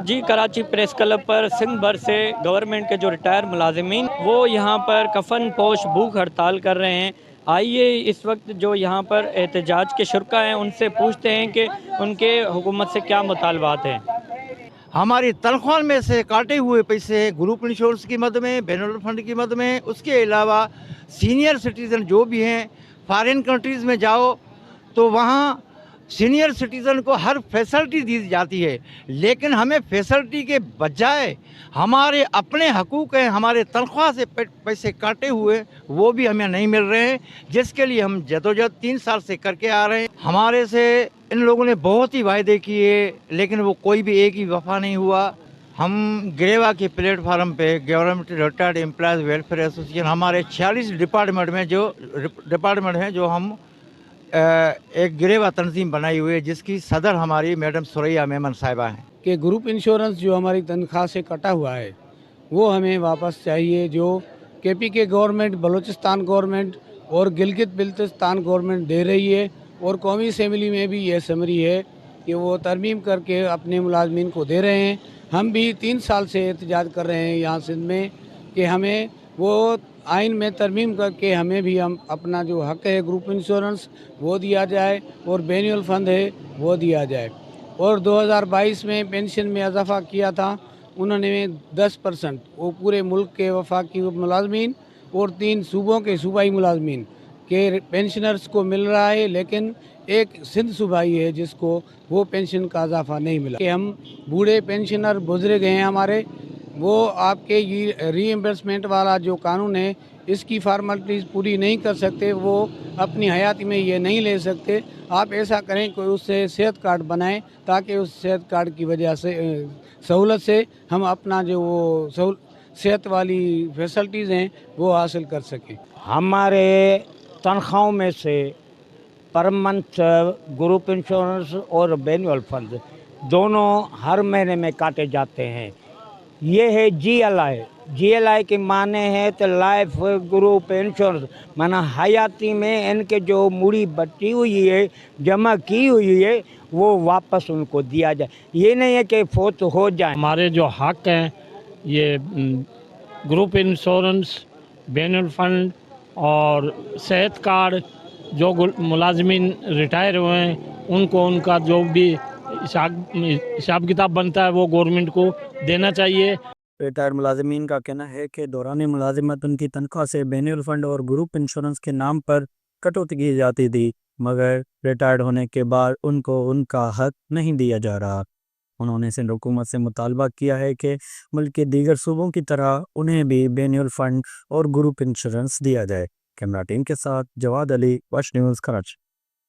جی Karachi press club پر سندھ بھر سے government کے جو ریٹائر ملازمین وہ یہاں پر کفن پوش بھوک ہڑتال کر رہے ہیں۔ آئیے اس وقت جو یہاں پر احتجاج کے شرکا ہیں ان سے پوچھتے ہیں کہ ان کے حکومت سے کیا مطالبات ہیں۔ ہماری تنخواہ میں سے کاٹے ہوئے پیسے گروپ انشورنس کی مد میں، بین الفنڈ کی مد میں، اس کے علاوہ سینئر سٹیزن جو بھی ہیں، فارن کنٹریز میں جاؤ تو وہاں سینئر سٹیزن کو ہر فیسلٹی دی جاتی ہے، لیکن ہمیں فیسلٹی کے بجائے ہمارے اپنے حقوق ہیں، ہمارے تنخواہ سے پیسے کاٹے ہوئے وہ بھی ہمیں نہیں مل رہے ہیں، جس کے لیے ہم جدوجہد 3 سال سے کر کے آ رہے ہیں۔ ہمارے سے ان لوگوں نے بہت ہی وعدے کیے لیکن وہ کوئی بھی ایک ہی وفا نہیں ہوا۔ ہم گریوا کے پلیٹ فارم پہ government retired employees welfare association ہمارے 46 ڈپارٹمنٹ ہیں جو ہم ایک گریوا تنظیم بنائی ہوئی ہے جس کی صدر ہماری میڈم ثریا میمن صاحبہ ہیں۔ کہ گروپ انشورنس جو ہماری تنخواہ سے کٹا ہوا ہے وہ ہمیں واپس چاہیے، جو کے پی کے گورنمنٹ، بلوچستان گورنمنٹ اور گلگت بلتستان گورنمنٹ دے رہی ہے، اور قومی اسمبلی میں بھی یہ سمری ہے کہ وہ ترمیم کر کے اپنے ملازمین کو دے رہے ہیں۔ ہم بھی 3 سال سے احتجاج کر رہے ہیں یہاں سندھ میں کہ ہمیں وہ آئین میں ترمیم کر کے ہمیں بھی ہم اپنا جو حق ہے گروپ انشورنس وہ دیا جائے اور بینول فنڈ ہے وہ دیا جائے۔ اور 2022 میں پینشن میں اضافہ کیا تھا انہوں نے 10%، وہ پورے ملک کے وفاقی ملازمین اور 3 صوبوں کے صوبائی ملازمین کے پینشنرز کو مل رہا ہے، لیکن ایک سندھ صوبائی ہے جس کو وہ پینشن کا اضافہ نہیں ملا۔ کہ ہم بوڑھے پینشنر بزرگ ہیں ہمارے، وہ آپ کے ری ایمبرسمنٹ والا جو قانون ہے اس کی فارمیلٹیز پوری نہیں کر سکتے، وہ اپنی حیاتی میں یہ نہیں لے سکتے۔ آپ ایسا کریں کہ اس سے صحت کارڈ بنائیں تاکہ اس صحت کارڈ کی وجہ سے سہولت سے ہم اپنا جو وہ صحت والی فیسلٹیز ہیں وہ حاصل کر سکیں۔ ہمارے تنخواہوں میں سے پر منتھ گروپ انشورنس اور بینول فنڈ دونوں ہر مہینے میں کاٹے جاتے ہیں۔ یہ ہے جی ایل آئی کے معنی ہے تو لائف گروپ انشورنس، مانا حیاتی میں ان کے جو موڑی بچی ہوئی ہے، جمع کی ہوئی ہے، وہ واپس ان کو دیا جائے۔ یہ نہیں ہے کہ فوت ہو جائیں۔ ہمارے جو حق ہیں یہ گروپ انشورنس، بین الفنڈ اور صحت کارڈ، جو ملازمین ریٹائر ہوئے ہیں ان کو ان کا جو بھی حساب کتاب بنتا ہے وہ گورنمنٹ کو دینا چاہیے۔ ریٹائر ملازمین کا کہنا ہے کہ دوران ملازمت ان کی تنخواہ سے بین الفنڈ اور گروپ انشورنس کے نام پر کٹوتی کی جاتی تھی، مگر ریٹائرڈ ہونے کے بعد ان کو ان کا حق نہیں دیا جا رہا۔ انہوں نے سندھ حکومت سے مطالبہ کیا ہے کہ ملک کے دیگر صوبوں کی طرح انہیں بھی بین الفنڈ اور گروپ انشورنس دیا جائے۔ کیمرہ ٹیم کے ساتھ جواد علی، واش نیوز، کراچی۔